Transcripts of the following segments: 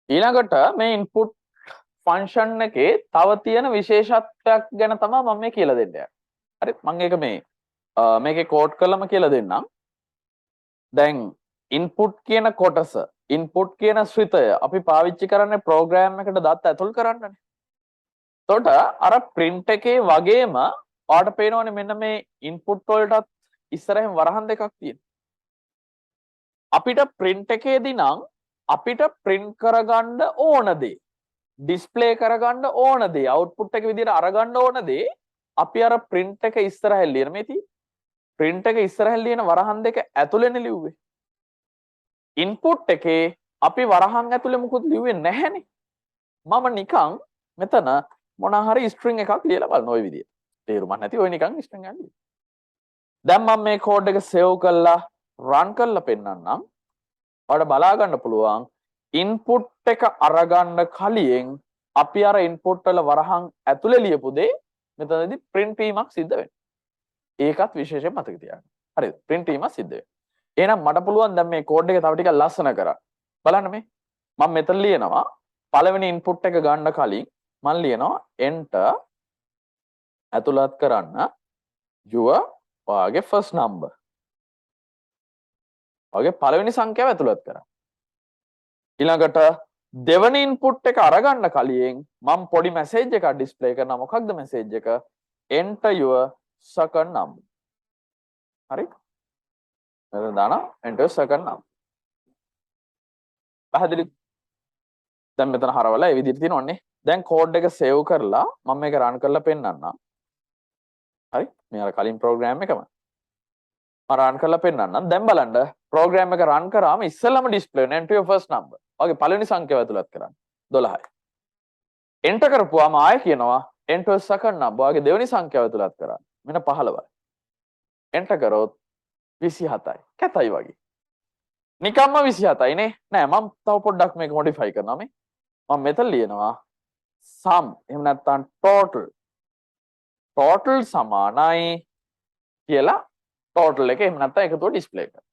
ඊළඟට මේ input function එකේ තව තියෙන විශේෂත්වයක් ගැන තමයි මම මේ කියලා දෙන්නේ. හරි මම ඒක මේකේ කෝඩ් කරලම කියලා දෙන්නම්. දැන් input කියන කොටස input කියන ශ්‍රිතය අපි පාවිච්චි කරන්නේ program එකට දත් ඇතුල් කරන්නනේ. එතකොට අර print එකේ වගේම ඔයාලට පේනවනේ මෙන්න මේ input වලටත් ඉස්සරහින් වරහන් දෙකක් තියෙනවා. අපිට print එකේදී නම් අපිට print කරගන්න ඕන දේ display කරගන්න ඕන දේ output එක විදිහට අරගන්න ඕන දේ අපි අර print එක ඉස්සරහින් ලියන මේ තියෙන්නේ print එක ඉස්සරහින් ලියන වරහන් දෙක ඇතුළේනේ ලිව්වේ input එකේ අපි වරහන් ඇතුළේ මුකුත් ලිව්වේ නැහැනේ මම නිකන් මෙතන මොන හරි string එකක් ලියලා බලන ওই විදිහට තේරුමක් නැති ඔය නිකන් string එකක් ලියන දැන් මම මේ code එක save කරලා run කරලා පෙන්නන්නම් ඔයාලට බලා ගන්න පුළුවන් input එක අරගන්න කලින් අපි අර input වල වරහන් ඇතුලේ ලියපු දේ මෙතනදී print වීමක් සිද්ධ වෙනවා. ඒකත් විශේෂයෙන් මතක තියාගන්න. හරිද? print වීමක් සිද්ධ වෙනවා. එහෙනම් මට පුළුවන් දැන් මේ code එක තව ටිකක් ලස්සන කරන්න. බලන්න මේ. මම මෙතන ලියනවා පළවෙනි input එක ගන්න කලින් මම ලියනවා enter ඇතුළත් කරන්න your ඔයාගේ first number. ඔයාගේ පළවෙනි සංඛ්‍යාව ඇතුළත් කරන්න. ඊළඟට දෙවෙනි input එක අරගන්න කලින් මම පොඩි message එකක් display කරනවා මොකක්ද message එක enter your second number හරි මෙතන දාන enter your second number පැහැදිලි දැන් මෙතන හරවලා ඒ විදිහට තියෙනවනේ දැන් code එක save කරලා මම මේක run කරලා පෙන්නන්නම් හරි මේ අර කලින් program එකම මම run කරලා පෙන්නන්නම් දැන් බලන්න program එක run කරාම ඉස්සෙල්ලාම display වෙන enter your first number ඔගේ පළවෙනි සංඛ්‍යාව ඇතුළත් කරන්න 12යි. enter කරපුවාම ආයෙ කියනවා enter second number ඔගේ දෙවෙනි සංඛ්‍යාව ඇතුළත් කරන්න. මෙන්න 15යි. enter කරොත් 27යි. කැතයි වගේ. නිකම්ම 27යි නේ. නෑ මම තව පොඩ්ඩක් මේක modify කරනවා මේ. මම මෙතන ලියනවා sum එහෙම නැත්නම් total. total සමානයි කියලා total එක එහෙම නැත්නම් එකතුව display කරනවා.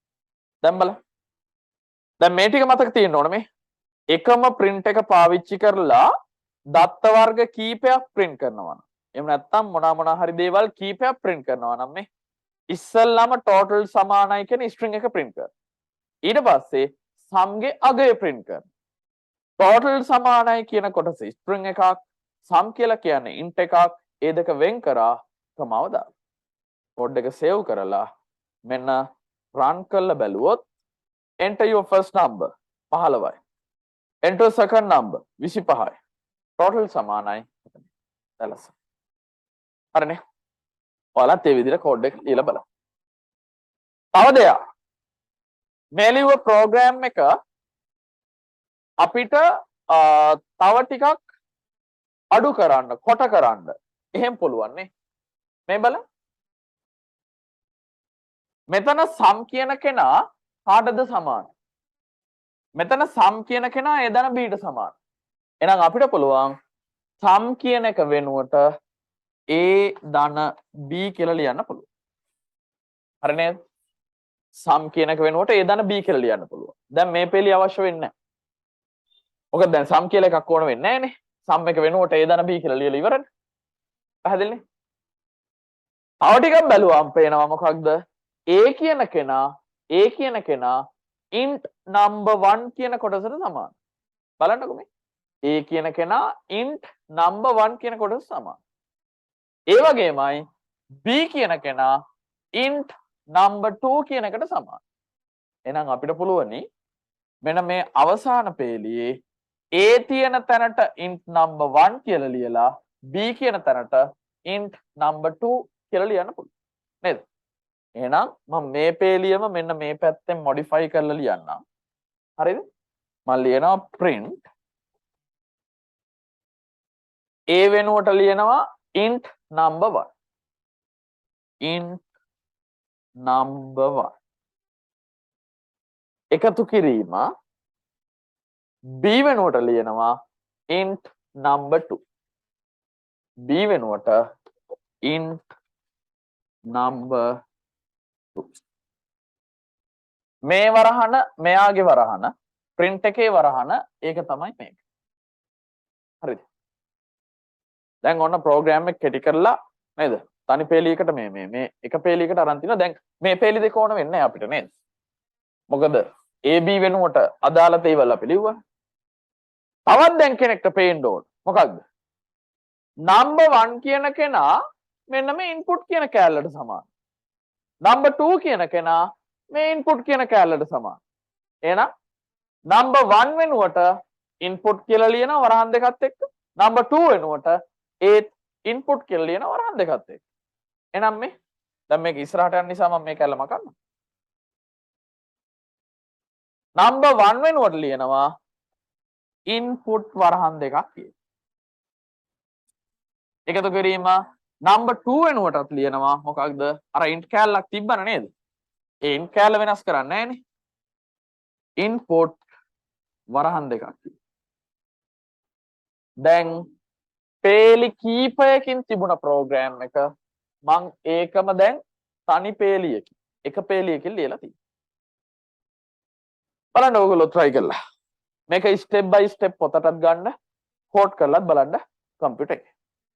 දැන් බලන්න. දැන් මේ ටික මතක තියෙන්න ඕනේ මේ. එකම print එක පාවිච්චි කරලා දත්ත වර්ග කීපයක් print කරනවා නම් එහෙම නැත්නම් මොනවා හරි දේවල් කීපයක් print කරනවා නම් මේ ඉස්සෙල්ලාම total සමානයි කියන string එක print කරනවා ඊට පස්සේ sum ගේ අගය print කරනවා total සමානයි කියන කොටස string එකක් sum කියලා කියන්නේ int එකක් ඒ දෙක වෙන් කරා කමාව දාන්න code එක save කරලා මෙන්න run කරලා බැලුවොත් enter your first number 15යි enter second number 25යි total සමානයි දැලස හරිනේ ඔයාලත් ඒ විදිහට කෝඩ් එක ලියලා බලන්න තව දෙයක් මේ ලියුව ප්‍රෝග්‍රෑම් එක අපිට තව ටිකක් අඩු කරන්න කොට කරන්න එහෙම පුළුවන් නේ මේ බලන්න මෙතන sum කියන කෙනා කාටද සමාන මෙතන sum කියන කෙනා a ධන b ට සමාන එහෙනම් අපිට පුළුවන් sum කියන එක වෙනුවට a ධන b කියලා ලියන්න පුළුවන් හරි නේද sum කියන එක වෙනුවට a ධන b කියලා ලියන්න පුළුවන් දැන් මේ පෙළිය අවශ්‍ය වෙන්නේ නැහැ මොකද දැන් sum කියලා එකක් ඕන වෙන්නේ නැහැ නේ sum එක වෙනුවට a ධන b කියලා ලියලා ඉවරනේ පැහැදිලිනේ තව ටිකක් බැලුවාම පේනවා මොකක්ද a කියන කෙනා int number 1 කියන කොටසට සමාන බලන්නකො මේ a කියන කෙනා int number 1 කියන කොටසට සමාන ඒ වගේමයි b කියන කෙනා int number 2 කියන එකට සමාන එහෙනම් අපිට පුළුවනි මෙන්න මේ අවසාන පේළියේ a තියෙන තැනට int number 1 කියලා ලියලා b කියන තැනට int number 2 කියලා ලියන්න පුළුවන් නේද එහෙනම් මම මේ පේළියම මෙන්න මේ පැත්තෙන් modify කරලා ලියන්නම් හරිද මම ලියනවා print a වෙනුවට ලියනවා int number 1 int number 1 එකතු කිරීම b වෙනුවට ලියනවා int number 2 b වෙනුවට int number 2 මේ වරහන මෙයාගේ වරහන print එකේ වරහන ඒක තමයි මේක. හරිද? දැන් ඔන්න ප්‍රෝග්‍රෑම් එක කෙටි කරලා නේද? තනි පේලියකට මේ එක පේලියකට අරන් තිනවා. දැන් මේ පේලි දෙක ඕන වෙන්නේ අපිට නේද? මොකද AB වෙනුවට අදාළ තේවල් අපි ලිව්වා. තවත් දැන් කෙනෙක්ට පේන්න ඕන. මොකක්ද? number 1 කියන කෙනා මෙන්න මේ input කියන කෑල්ලට සමානයි. number 2 කියන කෙනා මේ input කියන කෑල්ලට සමානයි. එහෙනම් number 1 වෙනුවට input කියලා ලියනවා වරහන් දෙකත් එක්ක. number 2 වෙනුවට ඒත් input කියලා ලියනවා වරහන් දෙකත් එක්ක. එහෙනම් මේ දැන් මේක ඉස්සරහට යන නිසා මම මේ කැල්ල මකන්නම්. number 1 වෙනුවට ලියනවා input වරහන් දෙකක් කියලා. එකතු කිරීම number 2 වෙනුවටත් ලියනවා මොකක්ද? අර int කැලලක් තිබ්බන නේද? ඒ int කැලල වෙනස් කරන්නේ නැහනේ. input වරහන් දෙකක් කියලා. දැන් පේලි කීපයකින් තිබුණ ප්‍රෝග්‍රෑම් එක මං ඒකම දැන් තනි පේලියකින් එක පේලියකින් ලියලා තියෙනවා. බලන්න ඕගොල්ලෝ try කරලා. මේක step by step පොතටත් ගන්න, කෝඩ් කරලත් බලන්න කම්පියුටර් එකේ.